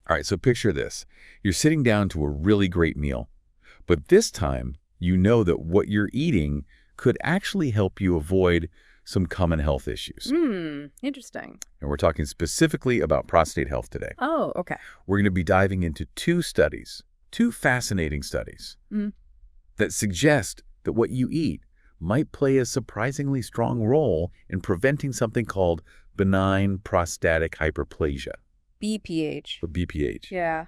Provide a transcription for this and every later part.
All right, so picture this. You're sitting down to a really great meal, but this time you know that what you're eating could actually help you avoid some common health issues. Interesting. And we're talking specifically about prostate health today. Oh, okay. We're going to be diving into two fascinating studies that suggest that what you eat might play a surprisingly strong role in preventing something called benign prostatic hyperplasia. BPH. Or BPH. Yeah.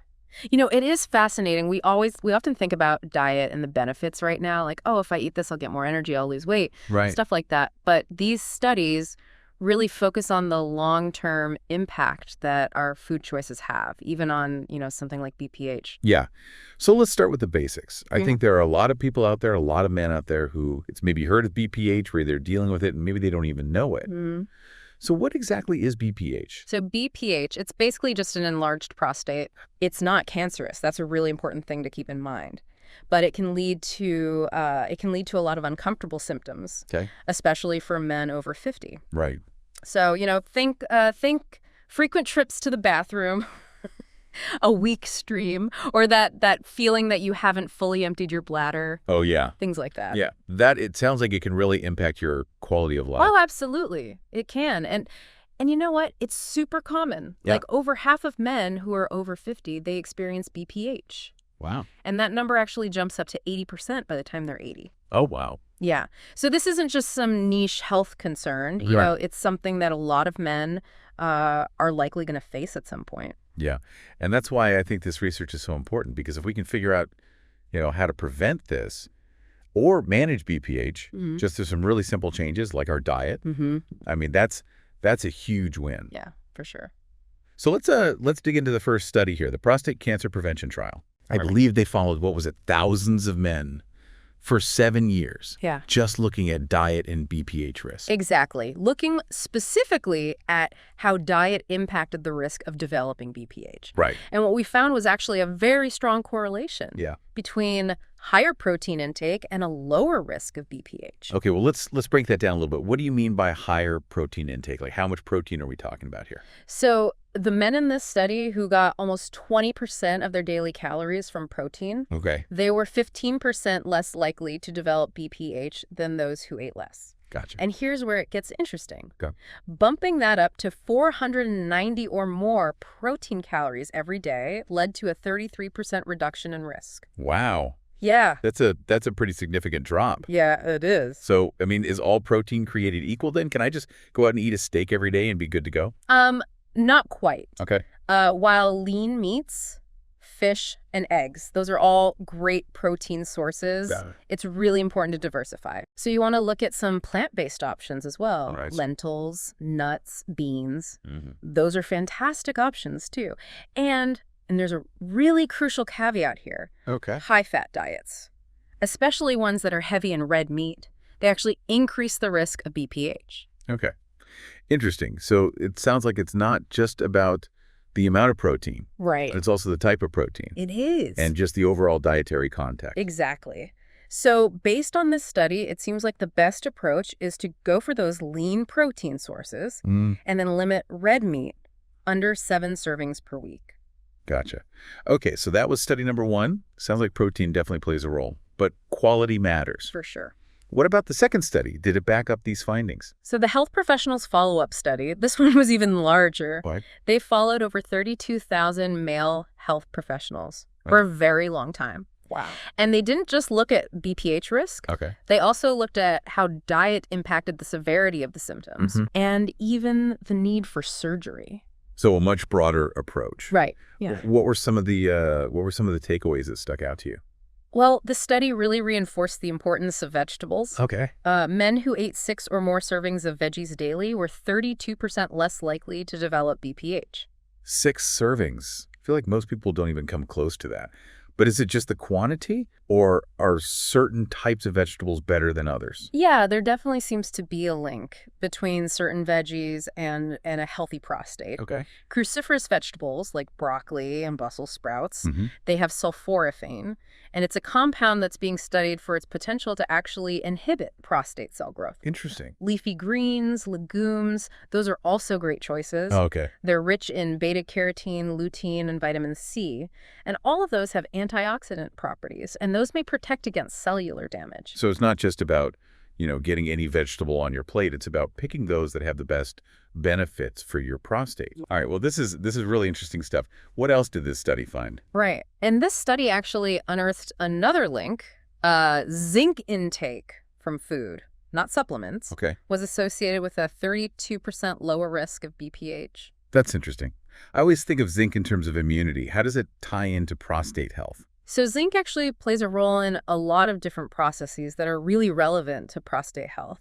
You know, it is fascinating. We often think about diet and the benefits right now, like, oh, if I eat this, I'll get more energy, I'll lose weight, Right. stuff like that. But these studies really focus on the long-term impact that our food choices have, even on, something like BPH. Yeah. So let's start with the basics. I think there are a lot of people out there, a lot of men out there who it's maybe heard of BPH, where they're dealing with it, and maybe they don't even know it. So what exactly is BPH? So BPH, it's basically just an enlarged prostate. It's not cancerous. That's a really important thing to keep in mind. But it can lead to a lot of uncomfortable symptoms, especially for men over 50. Right. So, think frequent trips to the bathroom, a weak stream, or that feeling that you haven't fully emptied your bladder. Oh, yeah. Things like that. Yeah. It sounds like it can really impact your quality of life. Oh, absolutely. It can. And you know what? It's super common. Yeah. Like over half of men who are over 50, they experience BPH. Wow. And that number actually jumps up to 80% by the time they're 80. Oh, wow. Yeah. So this isn't just some niche health concern. It's something that a lot of men are likely going to face at some point. Yeah. And that's why I think this research is so important, because if we can figure out, how to prevent this or manage BPH, just through some really simple changes like our diet, I mean, that's a huge win. Yeah, for sure. So let's dig into the first study here, the prostate cancer prevention trial. I believe they followed, thousands of men for 7 years. Yeah. Just looking at diet and BPH risk. Exactly. Looking specifically at how diet impacted the risk of developing BPH. Right. And what we found was actually a very strong correlation between higher protein intake and a lower risk of BPH. Okay, well, let's break that down a little bit. What do you mean by higher protein intake? Like, how much protein are we talking about here? So the men in this study who got almost 20% of their daily calories from protein, they were 15% less likely to develop BPH than those who ate less. Gotcha. And here's where it gets interesting. Okay. Bumping that up to 490 or more protein calories every day led to a 33% reduction in risk. Wow. Yeah. That's a pretty significant drop. Yeah, it is. So, I mean, is all protein created equal then? Can I just go out and eat a steak every day and be good to go? Not quite. Okay. While lean meats, fish, and eggs, those are all great protein sources. It's really important to diversify. So you want to look at some plant-based options as well. Right. Lentils, Nuts, beans. Those are fantastic options too. And there's a really crucial caveat here. Okay. High-fat diets, especially ones that are heavy in red meat, they actually increase the risk of BPH. Okay. Interesting. So it sounds like it's not just about the amount of protein. Right. But it's also the type of protein. It is. And just the overall dietary context. Exactly. So based on this study, it seems like the best approach is to go for those lean protein sources and then limit red meat under 7 servings per week. Gotcha. Okay, so that was study number 1. Sounds like protein definitely plays a role, but quality matters. For sure. What about the second study? Did it back up these findings? So the health professionals follow-up study, this one was even larger. What? They followed over 32,000 male health professionals for a very long time. Wow. And they didn't just look at BPH risk. Okay. They also looked at how diet impacted the severity of the symptoms and even the need for surgery. So a much broader approach. Right. Yeah. What were some of the takeaways that stuck out to you? Well, the study really reinforced the importance of vegetables. Okay. Men who ate 6 or more servings of veggies daily were 32% less likely to develop BPH. 6 servings. I feel like most people don't even come close to that. But is it just the quantity, Or are certain types of vegetables better than others? Yeah, there definitely seems to be a link between certain veggies and a healthy prostate. Okay. Cruciferous vegetables like broccoli and Brussels sprouts, Mm-hmm. they have sulforaphane, and it's a compound that's being studied for its potential to actually inhibit prostate cell growth. Interesting. Leafy greens, legumes, those are also great choices. Oh, okay. They're rich in beta-carotene, lutein, and vitamin C, and all of those have antioxidant properties, and those may protect against cellular damage. So it's not just about, getting any vegetable on your plate. It's about picking those that have the best benefits for your prostate. All right, well, this is really interesting stuff. What else did this study find? Right. And this study actually unearthed another link. Zinc intake from food, not supplements, Okay. was associated with a 32% lower risk of BPH. That's interesting. I always think of zinc in terms of immunity. How does it tie into prostate health? So zinc actually plays a role in a lot of different processes that are really relevant to prostate health,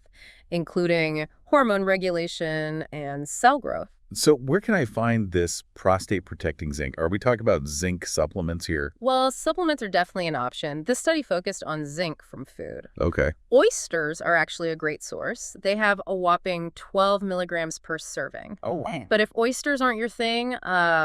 including hormone regulation and cell growth. So where can I find this prostate-protecting zinc? Are we talking about zinc supplements here? Well, supplements are definitely an option. This study focused on zinc from food. Okay. Oysters are actually a great source. They have a whopping 12 milligrams per serving. Oh, wow. But if oysters aren't your thing,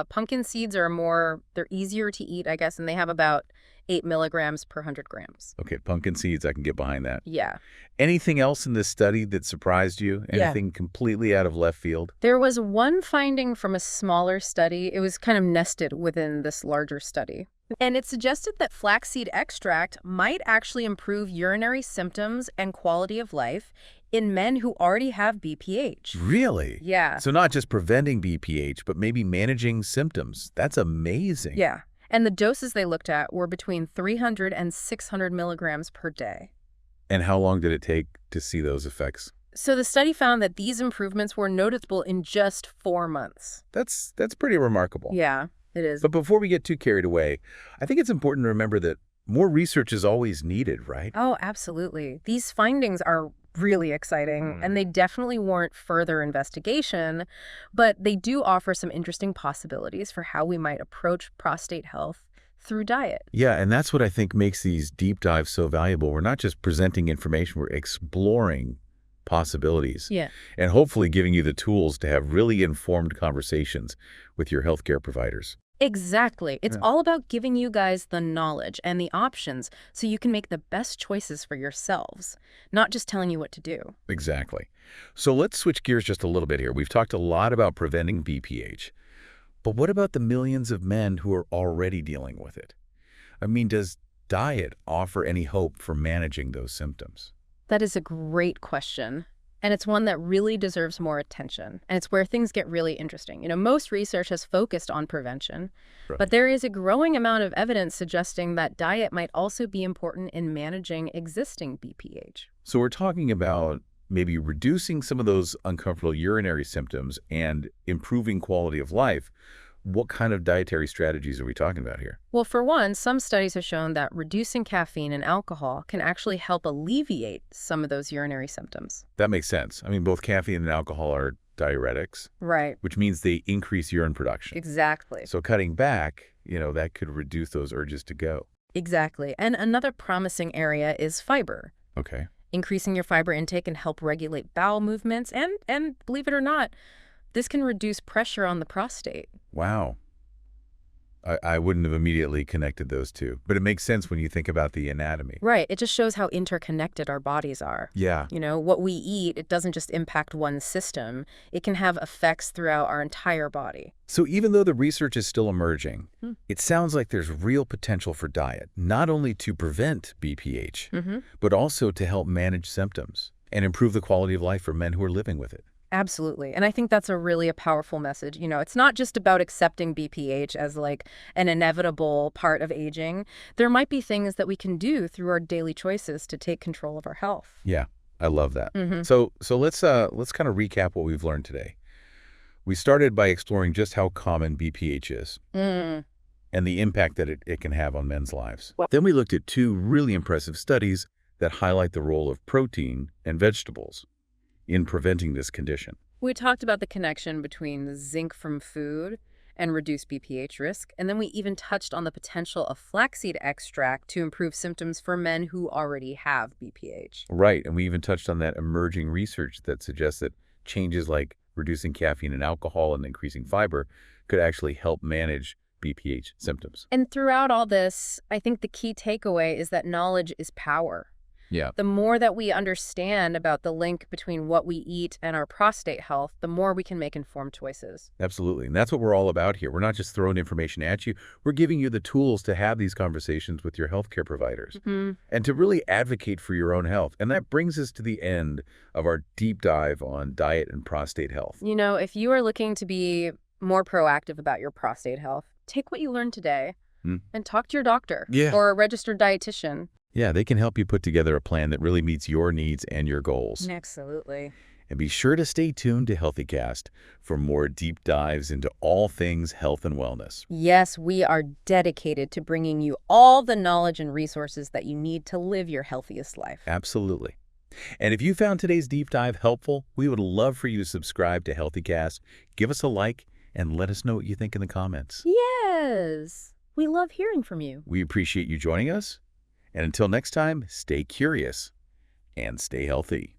pumpkin seeds are they're easier to eat, I guess, and they have about 8 milligrams per 100 grams. Okay, pumpkin seeds, I can get behind that. Yeah. Anything else in this study that surprised you? Anything completely out of left field? There was one finding from a smaller study. It was kind of nested within this larger study. And it suggested that flaxseed extract might actually improve urinary symptoms and quality of life in men who already have BPH. Really? Yeah. So not just preventing BPH, but maybe managing symptoms. That's amazing. Yeah. And the doses they looked at were between 300 and 600 milligrams per day. And how long did it take to see those effects? So the study found that these improvements were noticeable in just 4 months. That's pretty remarkable. Yeah, it is. But before we get too carried away, I think it's important to remember that more research is always needed, right? Oh, absolutely. These findings are really exciting, and they definitely warrant further investigation, but they do offer some interesting possibilities for how we might approach prostate health through diet. Yeah, and that's what I think makes these deep dives so valuable. We're not just presenting information, we're exploring possibilities. Yeah. And hopefully giving you the tools to have really informed conversations with your healthcare providers. Exactly. It's all about giving you guys the knowledge and the options so you can make the best choices for yourselves, not just telling you what to do. Exactly. So let's switch gears just a little bit here. We've talked a lot about preventing BPH, but what about the millions of men who are already dealing with it? I mean, does diet offer any hope for managing those symptoms? That is a great question. And it's one that really deserves more attention. And it's where things get really interesting. Most research has focused on prevention, but there is a growing amount of evidence suggesting that diet might also be important in managing existing BPH. So we're talking about maybe reducing some of those uncomfortable urinary symptoms and improving quality of life. What kind of dietary strategies are we talking about here? Well, for one, some studies have shown that reducing caffeine and alcohol can actually help alleviate some of those urinary symptoms. That makes sense. I mean, both caffeine and alcohol are diuretics, Right. which means they increase urine production. Exactly. So cutting back, that could reduce those urges to go. Exactly. And another promising area is fiber. Okay. Increasing your fiber intake can help regulate bowel movements and believe it or not, this can reduce pressure on the prostate. Wow. I wouldn't have immediately connected those two, but it makes sense when you think about the anatomy. Right. It just shows how interconnected our bodies are. Yeah. What we eat, it doesn't just impact one system. It can have effects throughout our entire body. So even though the research is still emerging, it sounds like there's real potential for diet, not only to prevent BPH, but also to help manage symptoms and improve the quality of life for men who are living with it. Absolutely. And I think that's a powerful message. It's not just about accepting BPH as like an inevitable part of aging. There might be things that we can do through our daily choices to take control of our health. Yeah, I love that. So let's kind of recap what we've learned today. We started by exploring just how common BPH is and the impact that it can have on men's lives. Then we looked at two really impressive studies that highlight the role of protein and vegetables in preventing this condition. We talked about the connection between the zinc from food and reduce BPH risk. And then we even touched on the potential of flaxseed extract to improve symptoms for men who already have BPH. Right, and we even touched on that emerging research that suggests that changes like reducing caffeine and alcohol and increasing fiber could actually help manage BPH symptoms. And throughout all this, I think the key takeaway is that knowledge is power. Yeah. The more that we understand about the link between what we eat and our prostate health, the more we can make informed choices. Absolutely. And that's what we're all about here. We're not just throwing information at you. We're giving you the tools to have these conversations with your healthcare providers and to really advocate for your own health. And that brings us to the end of our deep dive on diet and prostate health. You know, if you are looking to be more proactive about your prostate health, take what you learned today and talk to your doctor or a registered dietitian. Yeah, they can help you put together a plan that really meets your needs and your goals. Absolutely. And be sure to stay tuned to HealthyCast for more deep dives into all things health and wellness. Yes, we are dedicated to bringing you all the knowledge and resources that you need to live your healthiest life. Absolutely. And if you found today's deep dive helpful, we would love for you to subscribe to HealthyCast, give us a like, and let us know what you think in the comments. Yes, we love hearing from you. We appreciate you joining us. And until next time, stay curious and stay healthy.